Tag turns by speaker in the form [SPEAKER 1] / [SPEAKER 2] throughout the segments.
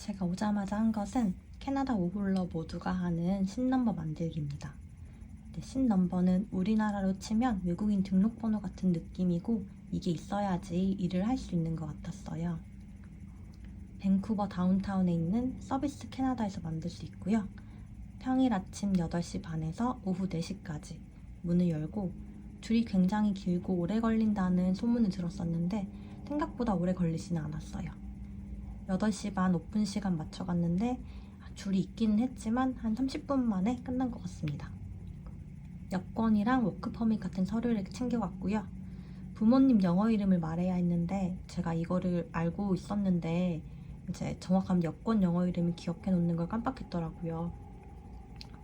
[SPEAKER 1] 제가 오자마자 한 것은 캐나다 오홀러 모두가 하는 신넘버 만들기입니다. 신넘버는 우리나라로 치면 외국인 등록번호 같은 느낌이고 이게 있어야지 일을 할 수 있는 것 같았어요. 밴쿠버 다운타운에 있는 서비스 캐나다에서 만들 수 있고요. 평일 아침 8시 반에서 오후 4시까지 문을 열고 줄이 굉장히 길고 오래 걸린다는 소문을 들었었는데 생각보다 오래 걸리지는 않았어요. 8시 반 오픈 시간 맞춰갔는데 줄이 있기는 했지만 한 30분 만에 끝난 것 같습니다. 여권이랑 워크퍼밋 같은 서류를 챙겨갔고요. 부모님 영어 이름을 말해야 했는데 제가 이거를 알고 있었는데 이제 정확한 여권 영어 이름을 기억해 놓는 걸 깜빡했더라고요.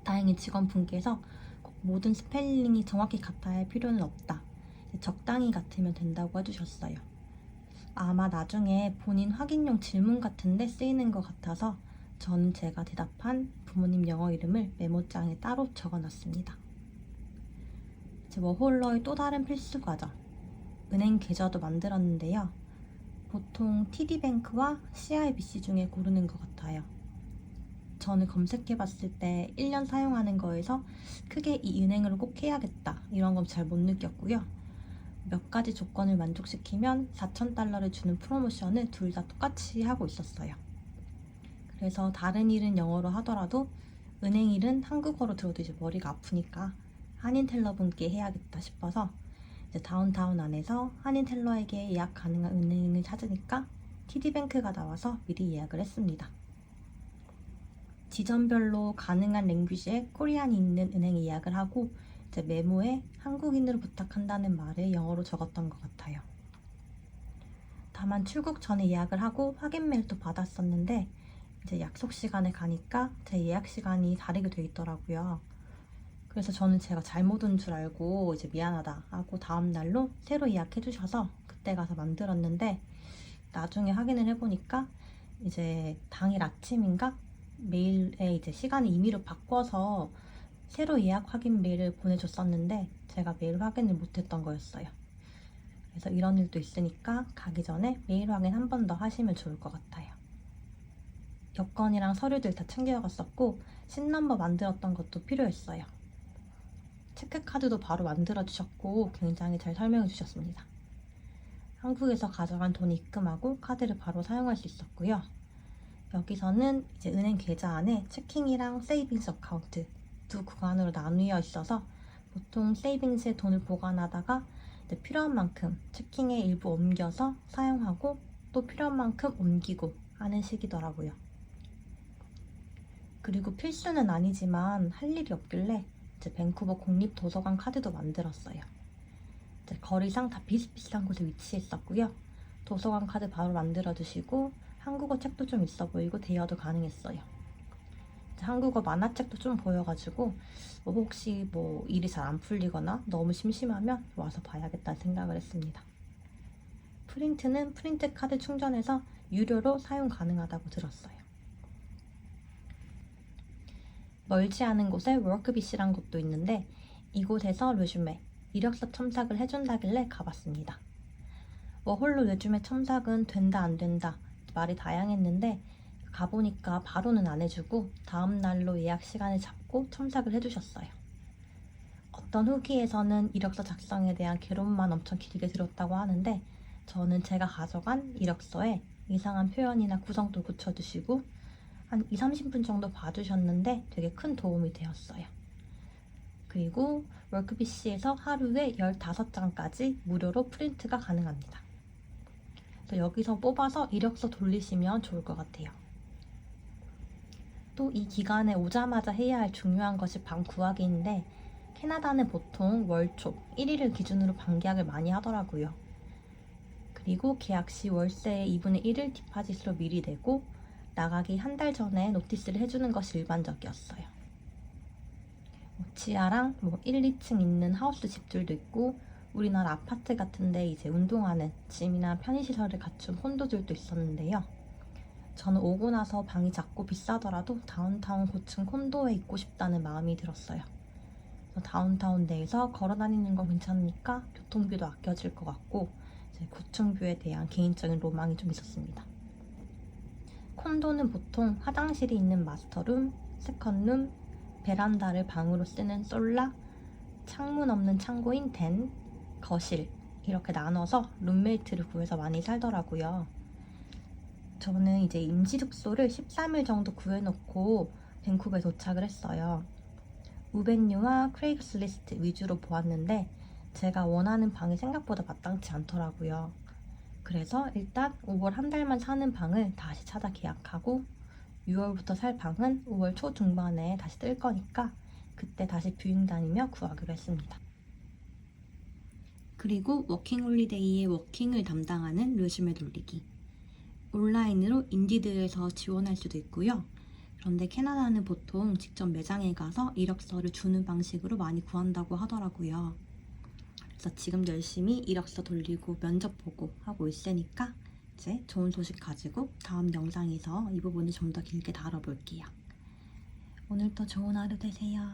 [SPEAKER 1] 다행히 직원분께서 꼭 모든 스펠링이 정확히 같아야 할 필요는 없다. 적당히 같으면 된다고 해주셨어요. 아마 나중에 본인 확인용 질문 같은데 쓰이는 것 같아서 저는 제가 대답한 부모님 영어 이름을 메모장에 따로 적어놨습니다. 워홀러의 또 다른 필수 과정, 은행 계좌도 만들었는데요. 보통 TD뱅크와 CIBC 중에 고르는 것 같아요. 저는 검색해봤을 때 1년 사용하는 거에서 크게 이 은행으로 꼭 해야겠다 이런 건 잘 못 느꼈고요. 몇 가지 조건을 만족시키면 4,000달러를 주는 프로모션을 둘 다 똑같이 하고 있었어요. 그래서 다른 일은 영어로 하더라도 은행 일은 한국어로 들어도 이제 머리가 아프니까 한인 텔러분께 해야겠다 싶어서 이제 다운타운 안에서 한인 텔러에게 예약 가능한 은행을 찾으니까 TD뱅크가 나와서 미리 예약을 했습니다. 지점별로 가능한 랭귀지에 코리안이 있는 은행에 예약을 하고 이제 메모에 한국인으로 부탁한다는 말을 영어로 적었던 것 같아요. 다만 출국 전에 예약을 하고 확인 메일도 받았었는데 이제 약속 시간에 가니까 제 예약 시간이 다르게 돼 있더라고요. 그래서 저는 제가 잘못 온 줄 알고 이제 미안하다 하고 다음 날로 새로 예약해 주셔서 그때 가서 만들었는데 나중에 확인을 해보니까 이제 당일 아침인가 메일에 이제 시간을 임의로 바꿔서 새로 예약 확인 메일을 보내줬었는데 제가 메일 확인을 못했던 거였어요. 그래서 이런 일도 있으니까 가기 전에 메일 확인 한 번 더 하시면 좋을 것 같아요. 여권이랑 서류들 다 챙겨갔었고 신넘버 만들었던 것도 필요했어요. 체크카드도 바로 만들어주셨고 굉장히 잘 설명해주셨습니다. 한국에서 가져간 돈이 입금하고 카드를 바로 사용할 수 있었고요. 여기서는 이제 은행 계좌 안에 체킹이랑 세이빙스 어카운트 두 구간으로 나누어 있어서 보통 세이빙스에 돈을 보관하다가 필요한 만큼 체킹에 일부 옮겨서 사용하고 또 필요한 만큼 옮기고 하는 식이더라고요. 그리고 필수는 아니지만 할 일이 없길래 이제 밴쿠버 공립도서관 카드도 만들었어요. 이제 거리상 다 비슷비슷한 곳에 위치했었고요. 도서관 카드 바로 만들어주시고 한국어 책도 좀 있어 보이고 대여도 가능했어요. 한국어 만화책도 좀 보여가지고 혹시 일이 잘 안 풀리거나 너무 심심하면 와서 봐야겠다는 생각을 했습니다. 프린트는 프린트 카드 충전해서 유료로 사용 가능하다고 들었어요. 멀지 않은 곳에 워크비시란 곳도 있는데 이곳에서 레주메, 이력서 첨삭을 해준다길래 가봤습니다. 워홀로 레주메 첨삭은 된다 안 된다 말이 다양했는데 가보니까 바로는 안 해주고 다음 날로 예약 시간을 잡고 첨삭을 해주셨어요. 어떤 후기에서는 이력서 작성에 대한 개론만 엄청 길게 들었다고 하는데 저는 제가 가져간 이력서에 이상한 표현이나 구성도 고쳐주시고 한 20-30분 정도 봐주셨는데 되게 큰 도움이 되었어요. 그리고 워크비시에서 하루에 15장까지 무료로 프린트가 가능합니다. 그래서 여기서 뽑아서 이력서 돌리시면 좋을 것 같아요. 또 이 기간에 오자마자 해야 할 중요한 것이 방 구하기인데 캐나다는 보통 월초 1일을 기준으로 방계약을 많이 하더라고요. 그리고 계약 시 월세의 2분의 1을 디파짓으로 미리 내고 나가기 한 달 전에 노티스를 해주는 것이 일반적이었어요. 지하랑 1, 2층 있는 하우스 집들도 있고 우리나라 아파트 같은데 이제 운동하는 짐이나 편의시설을 갖춘 콘도들도 있었는데요. 저는 오고 나서 방이 작고 비싸더라도 다운타운 고층 콘도에 있고 싶다는 마음이 들었어요. 다운타운 내에서 걸어다니는 건 괜찮으니까 교통비도 아껴질 것 같고 고층 뷰에 대한 개인적인 로망이 좀 있었습니다. 콘도는 보통 화장실이 있는 마스터룸, 세컨룸, 베란다를 방으로 쓰는 솔라, 창문 없는 창고인 덴, 거실 이렇게 나눠서 룸메이트를 구해서 많이 살더라고요. 저는 이제 임시 숙소를 13일 정도 구해놓고 밴쿠버에 도착을 했어요. 우벤유와 크레이그슬리스트 위주로 보았는데 제가 원하는 방이 생각보다 마땅치 않더라고요. 그래서 일단 5월 한 달만 사는 방을 다시 찾아 계약하고 6월부터 살 방은 5월 초중반에 다시 뜰 거니까 그때 다시 뷰잉 다니며 구하기로 했습니다. 그리고 워킹홀리데이의 워킹을 담당하는 르주메 돌리기. 온라인으로 인디드에서 지원할 수도 있고요. 그런데 캐나다는 보통 직접 매장에 가서 이력서를 주는 방식으로 많이 구한다고 하더라고요. 그래서 지금 열심히 이력서 돌리고 면접 보고 하고 있으니까 이제 좋은 소식 가지고 다음 영상에서 이 부분을 좀 더 길게 다뤄볼게요. 오늘도 좋은 하루 되세요.